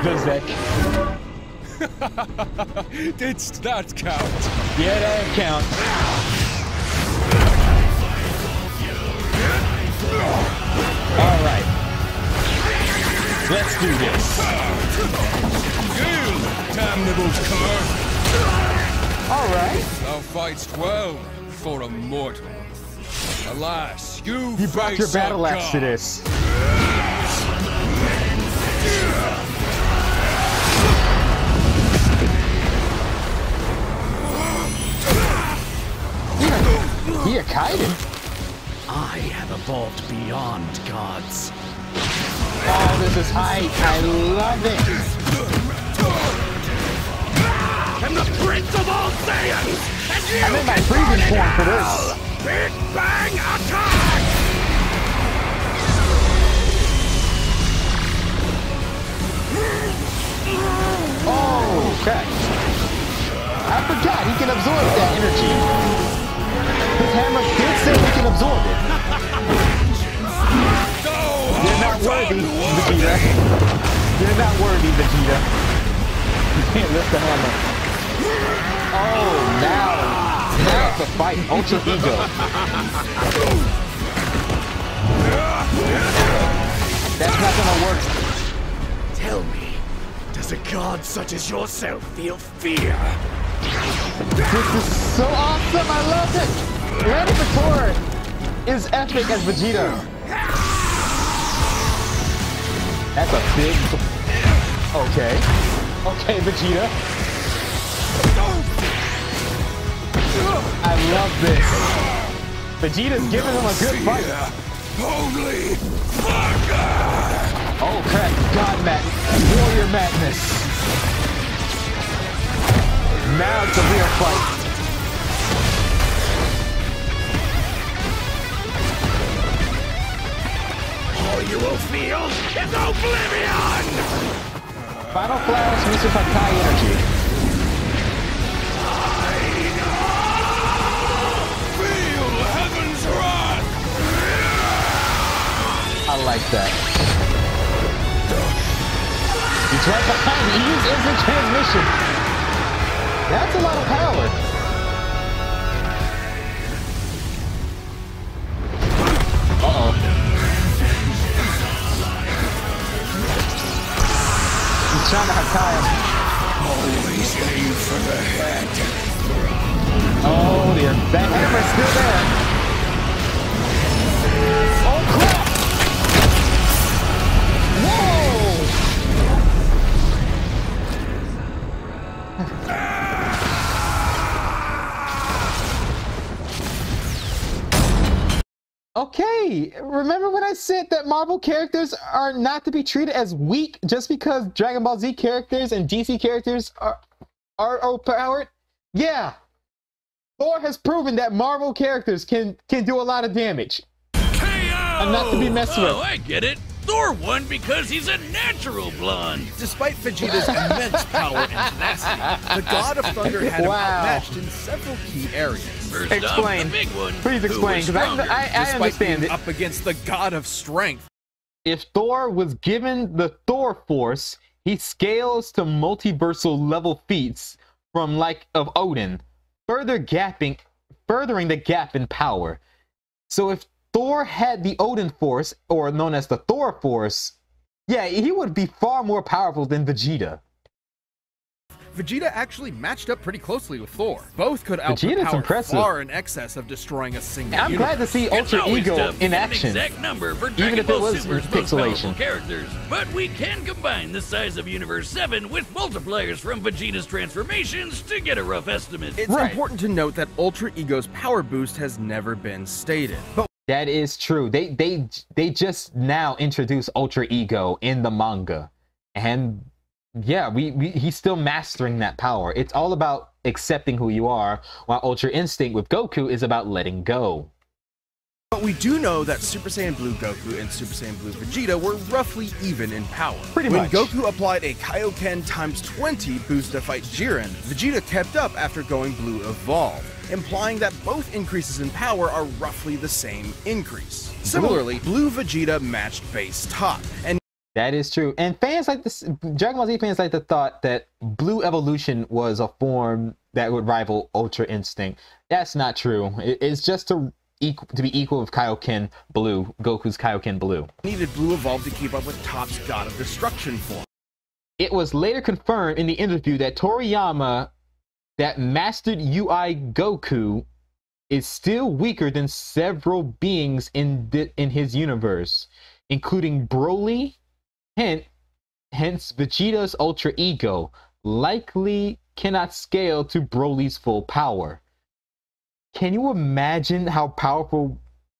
Speaker 1: Vizek.
Speaker 6: Didst that count?
Speaker 1: Yeah, that count. All right. Let's do this.
Speaker 6: You damnable cur!
Speaker 1: All right.
Speaker 6: Thou fightst well for a mortal. Alas, you
Speaker 1: brought your battle axe to this. Here, Kaiden.
Speaker 7: I have evolved beyond gods.
Speaker 1: Oh, this is hype. I love it.
Speaker 7: I'm the Prince of all Saiyans! And you
Speaker 1: I'm in my freezing form for this.
Speaker 7: Big Bang Attack!
Speaker 1: Oh, crap. I forgot he can absorb that energy. His hammer did say he can absorb it. You're not worthy, Vegeta. You're not worthy, Vegeta. You can't lift the hammer. Oh, now it's a fight. Ultra Ego. That's not gonna work.
Speaker 7: Tell me, does a god such as yourself feel fear?
Speaker 1: This is so awesome. I love it. Lanny Vitor is epic as Vegeta. That's a big... Okay, Vegeta. I love this. Vegeta's giving him a good fight.
Speaker 6: Holy fucker!
Speaker 1: Oh crap, God Madness. Warrior Madness. Now it's a real fight.
Speaker 7: All you will feel is oblivion!
Speaker 1: Final Flash, Mr. Sakai energy.
Speaker 6: Feel heaven's wrath!
Speaker 1: I like that. He's right behind me. He used instant transmission. That's a lot of power. Uh-oh.
Speaker 7: Always aim for the head.
Speaker 1: Oh dear, that hammer's still there. Oh crap! Whoa! Okay, remember when I said that Marvel characters are not to be treated as weak just because Dragon Ball Z characters and DC characters are overpowered? Yeah. Thor has proven that Marvel characters can do a lot of damage.
Speaker 3: KO!
Speaker 1: And not to be messed with.
Speaker 3: Oh, I get it. Thor won because he's a natural blonde.
Speaker 2: Despite Vegeta's immense power and tenacity, the God of Thunder had him outmatched in several key areas.
Speaker 3: First
Speaker 1: Explain.
Speaker 3: Off, the big one.
Speaker 1: Please explain, because I understand it.
Speaker 2: Up against the God of Strength.
Speaker 1: If Thor was given the Thor Force, he scales to multiversal level feats from of Odin, furthering the gap in power. So if Thor had the Odin Force, or known as the Thor Force, yeah, he would be far more powerful than Vegeta.
Speaker 2: Vegeta actually matched up pretty closely with Thor. Both could
Speaker 1: Vegeta's
Speaker 2: outpower
Speaker 1: impressive.
Speaker 2: far in excess of destroying a single
Speaker 1: I'm glad to see Ultra Ego in action,
Speaker 3: Exact number for
Speaker 1: even
Speaker 3: Dragon
Speaker 1: if it
Speaker 3: Ball
Speaker 1: was
Speaker 3: Super's most powerful
Speaker 1: pixelation.
Speaker 3: characters. But we can combine the size of Universe 7 with multipliers from Vegeta's transformations to get a rough estimate.
Speaker 2: It's important to note that Ultra Ego's power boost has never been stated. But
Speaker 1: that is true. They just now introduced Ultra Ego in the manga, and yeah, he's still mastering that power. It's all about accepting who you are, while Ultra Instinct with Goku is about letting go.
Speaker 2: But we do know that Super Saiyan Blue Goku and Super Saiyan Blue Vegeta were roughly even in power.
Speaker 1: Pretty
Speaker 2: when
Speaker 1: much.
Speaker 2: Goku applied a Kaioken times 20 boost to fight Jiren, Vegeta kept up after going Blue Evolved, implying that both increases in power are roughly the same increase. Similarly, Blue Vegeta matched base top, and
Speaker 1: that is true. And fans like this, Dragon Ball Z fans like the thought that Blue Evolution was a form that would rival Ultra Instinct. That's not true. It's just to be equal with Kaioken Blue, Goku's Kaioken Blue.
Speaker 2: needed Blue Evolved to keep up with Top's God of Destruction form.
Speaker 1: It was later confirmed in the interview that Toriyama, that mastered UI Goku, is still weaker than several beings in his universe, including Broly. Hence, Vegeta's Ultra Ego likely cannot scale to Broly's full power. Can you imagine how powerful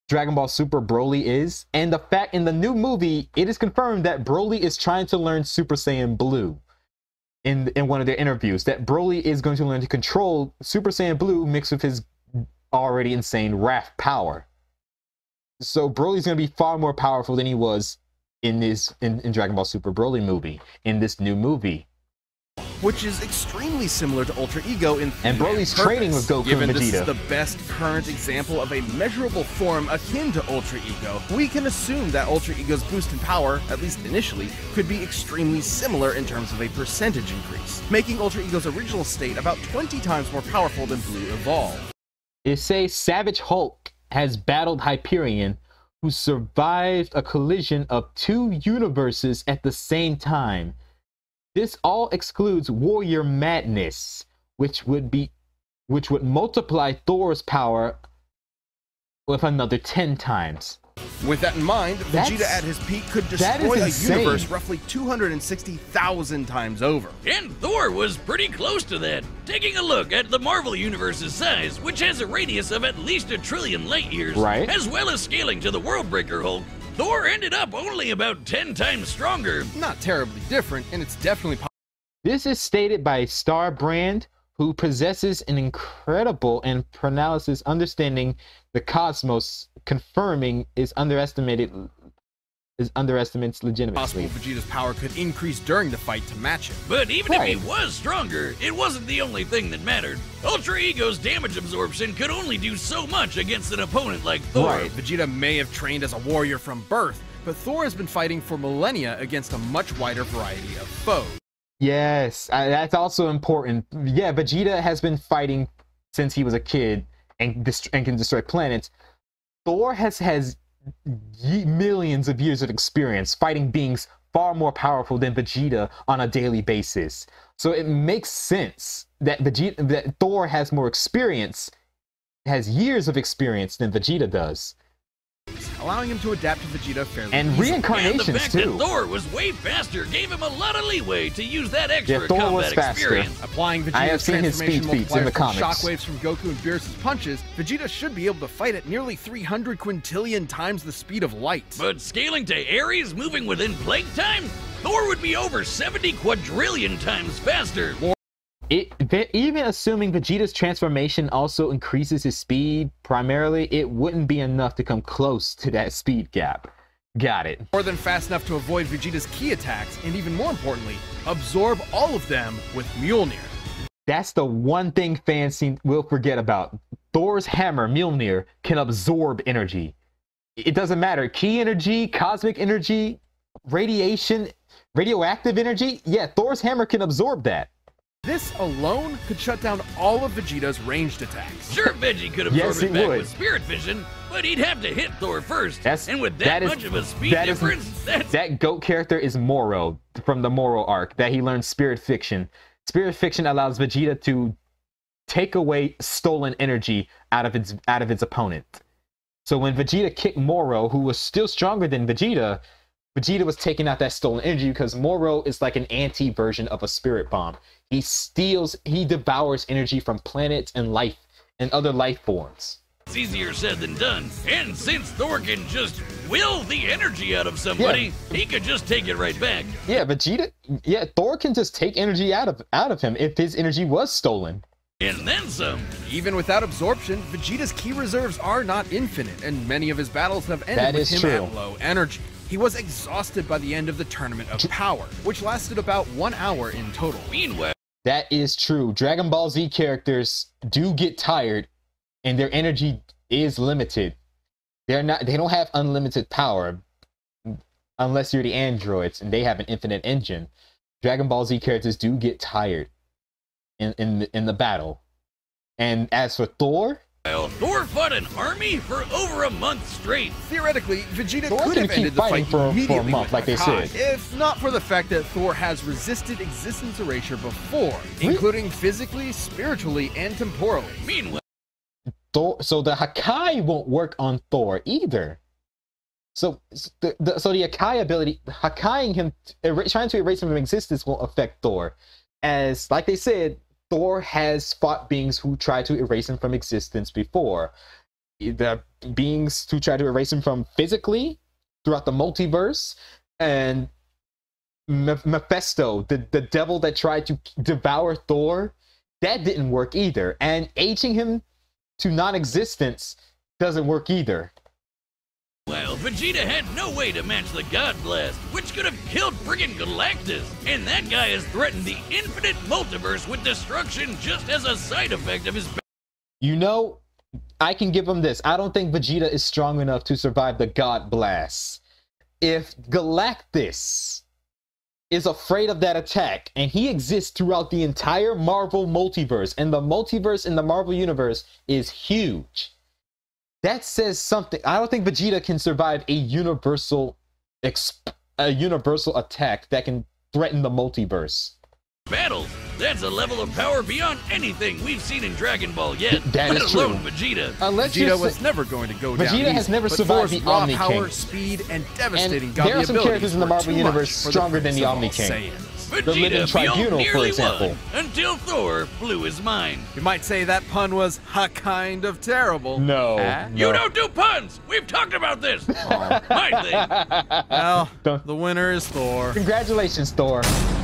Speaker 1: Dragon Ball Super Broly is? And the fact in the new movie, it is confirmed that Broly is trying to learn Super Saiyan Blue. In one of their interviews, that Broly is going to learn to control Super Saiyan Blue mixed with his already insane Wrath power. So Broly's going to be far more powerful than he was in Dragon Ball Super Broly movie, in this new movie.
Speaker 2: Which is extremely similar to Ultra Ego in
Speaker 1: and Broly's training with Goku
Speaker 2: Given
Speaker 1: and Vegeta.
Speaker 2: This is the best current example of a measurable form akin to Ultra Ego, we can assume that Ultra Ego's boost in power, at least initially, could be extremely similar in terms of a percentage increase, making Ultra Ego's original state about 20 times more powerful than Blue Evolved.
Speaker 1: It says Savage Hulk has battled Hyperion, who survived a collision of two universes at the same time. This all excludes Warrior Madness, which would multiply Thor's power with another 10 times.
Speaker 2: With that in mind, Vegeta at his peak could destroy a universe roughly 260,000 times over.
Speaker 3: And Thor was pretty close to that. Taking a look at the Marvel Universe's size, which has a radius of at least 1 trillion light years, as well as scaling to the Worldbreaker Hulk, Thor ended up only about 10 times stronger.
Speaker 2: Not terribly different, and it's definitely possible.
Speaker 1: This is stated by Star Brand, who possesses an incredible and pronounced understanding the cosmos, confirming his underestimates legitimacy.
Speaker 2: Possible Vegeta's power could increase during the fight to match it.
Speaker 3: But even if he was stronger, it wasn't the only thing that mattered. Ultra Ego's damage absorption could only do so much against an opponent like Thor.
Speaker 2: Vegeta may have trained as a warrior from birth, but Thor has been fighting for millennia against a much wider variety of foes.
Speaker 1: Yes, that's also important. Yeah, Vegeta has been fighting since he was a kid and can destroy planets. Thor has millions of years of experience fighting beings far more powerful than Vegeta on a daily basis. So it makes sense that Thor has more experience, has years of experience than Vegeta does.
Speaker 2: Allowing him to adapt to Vegeta fairly
Speaker 1: and
Speaker 2: easily.
Speaker 1: reincarnations
Speaker 3: and the fact
Speaker 1: too.
Speaker 3: That Thor was way faster gave him a lot of leeway to use that extra
Speaker 1: Thor
Speaker 3: combat
Speaker 1: was faster.
Speaker 3: experience.
Speaker 2: Applying Vegeta's
Speaker 1: I have seen his
Speaker 2: transformation
Speaker 1: speed feats in the
Speaker 2: multiplier from
Speaker 1: comics.
Speaker 2: shockwaves from Goku and Beerus' punches, Vegeta should be able to fight at nearly 300 quintillion times the speed of light.
Speaker 3: But scaling to Ares moving within plague time, Thor would be over 70 quadrillion times faster.
Speaker 1: Even assuming Vegeta's transformation also increases his speed, primarily, it wouldn't be enough to come close to that speed gap. Got it.
Speaker 2: More than fast enough to avoid Vegeta's key attacks, and even more importantly, absorb all of them with Mjolnir.
Speaker 1: That's the one thing fans will forget about. Thor's hammer, Mjolnir, can absorb energy. It doesn't matter. Key energy, cosmic energy, radiation, radioactive energy. Yeah, Thor's hammer can absorb that.
Speaker 2: This alone could shut down all of Vegeta's ranged attacks.
Speaker 3: Sure, Veggie could absorb it back with Spirit Vision, but he'd have to hit Thor first. And with that much of a speed difference,
Speaker 1: that GOAT character is Moro from the Moro arc that he learned Spirit Fiction. Spirit Fiction allows Vegeta to take away stolen energy out of its opponent. So when Vegeta kicked Moro, who was still stronger than Vegeta, Vegeta was taking out that stolen energy because Moro is like an anti-version of a spirit bomb. He devours energy from planets and life and other life forms.
Speaker 3: It's easier said than done. And since Thor can just will the energy out of somebody, he could just take it right back.
Speaker 1: Yeah, Thor can just take energy out of him if his energy was stolen.
Speaker 3: And then some.
Speaker 2: Even without absorption, Vegeta's ki reserves are not infinite, and many of his battles have ended with him at low energy. He was exhausted by the end of the Tournament of Power, which lasted about 1 hour in total.
Speaker 3: Meanwhile,
Speaker 1: that is true. Dragon Ball Z characters do get tired, and their energy is limited. They don't have unlimited power, unless you're the androids, and they have an infinite engine. Dragon Ball Z characters do get tired in the battle. And as for Thor,
Speaker 3: Thor fought an army for over a month straight.
Speaker 2: Theoretically, Vegeta
Speaker 1: Thor
Speaker 2: could have ended the fight
Speaker 1: for a month, like they
Speaker 2: Hakai,
Speaker 1: said.
Speaker 2: if not for the fact that Thor has resisted existence erasure before, including physically, spiritually, and temporally.
Speaker 3: Meanwhile,
Speaker 1: so the Hakai won't work on Thor either. So the Hakai ability, Hakaiing him, trying to erase him from existence, won't affect Thor. As, like they said, Thor has fought beings who tried to erase him from existence before. The beings who tried to erase him from physically throughout the multiverse, and Mephisto, the devil that tried to devour Thor, that didn't work either. And aging him to non-existence doesn't work either.
Speaker 3: Well, Vegeta had no way to match the God Blast, which could have killed friggin' Galactus. And that guy has threatened the infinite multiverse with destruction just as a side effect of his...
Speaker 1: You know, I can give him this. I don't think Vegeta is strong enough to survive the God Blast. If Galactus is afraid of that attack, and he exists throughout the entire Marvel multiverse, and the multiverse in the Marvel universe is huge, that says something. I don't think Vegeta can survive a universal attack that can threaten the multiverse.
Speaker 3: Battles. That's a level of power beyond anything we've seen in Dragon Ball yet.
Speaker 1: That
Speaker 3: let
Speaker 1: is
Speaker 3: alone
Speaker 1: true.
Speaker 3: Vegeta.
Speaker 2: Vegeta was never going to go down.
Speaker 1: Vegeta has never survived the Omni King.
Speaker 2: Power, speed, and devastating
Speaker 1: and there are some characters in the Marvel universe stronger than the Omni King. The Living Tribunal, for example.
Speaker 3: Until Thor blew his mind.
Speaker 2: You might say that pun was kind of terrible.
Speaker 1: No.
Speaker 3: You don't do puns! We've talked about this! My thing!
Speaker 2: Well, the winner is Thor.
Speaker 1: Congratulations, Thor.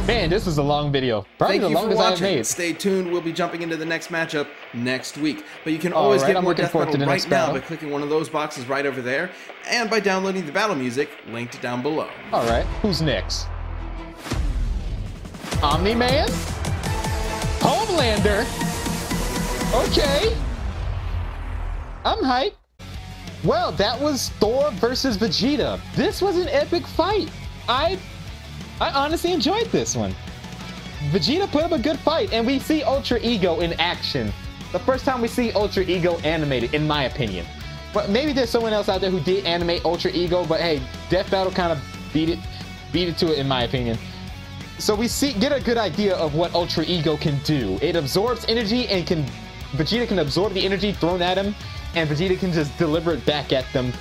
Speaker 1: Man, this was a long video. Probably the longest I've made.
Speaker 8: Stay tuned. We'll be jumping into the next matchup next week. But you can always get more Death Metal right now by clicking one of those boxes right over there, and by downloading the battle music linked down below.
Speaker 1: All right, who's next? Omni-Man? Homelander? Okay. I'm hyped. Well, that was Thor versus Vegeta. This was an epic fight. I honestly enjoyed this one. Vegeta put up a good fight, and we see Ultra Ego in action. The first time we see Ultra Ego animated, in my opinion. But maybe there's someone else out there who did animate Ultra Ego, but hey, Death Battle kind of beat it. beat it to it in my opinion. So we get a good idea of what Ultra Ego can do. It absorbs energy and Vegeta can absorb the energy thrown at him, and Vegeta can just deliver it back at them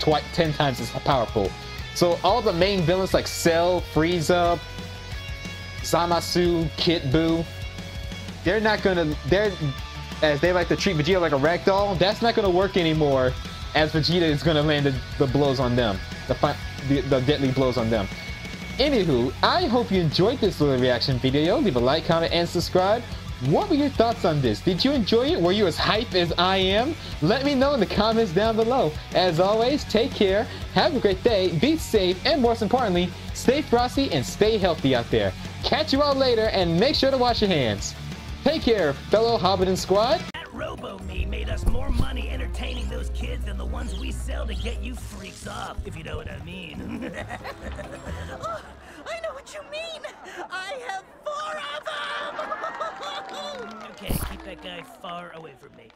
Speaker 1: 10 times as powerful. So all the main villains like Cell, Frieza, Zamasu, Kid Buu, they're as they like to treat Vegeta like a ragdoll, that's not gonna work anymore, as Vegeta is gonna land the blows on them, the deadly blows on them. Anywho, I hope you enjoyed this little reaction video. Leave a like, comment, and subscribe. What were your thoughts on this? Did you enjoy it? Were you as hype as I am? Let me know in the comments down below. As always, take care, have a great day, be safe, and most importantly, stay frosty and stay healthy out there. Catch you all later, and make sure to wash your hands. Take care, fellow Hobidon squad.
Speaker 9: That Robo-Me made us more money entertaining those kids than the ones we sell to get you freaks off, if you know what I mean.
Speaker 10: Oh, I know what you mean. I have 4 of them.
Speaker 9: Okay, keep that guy far away from me.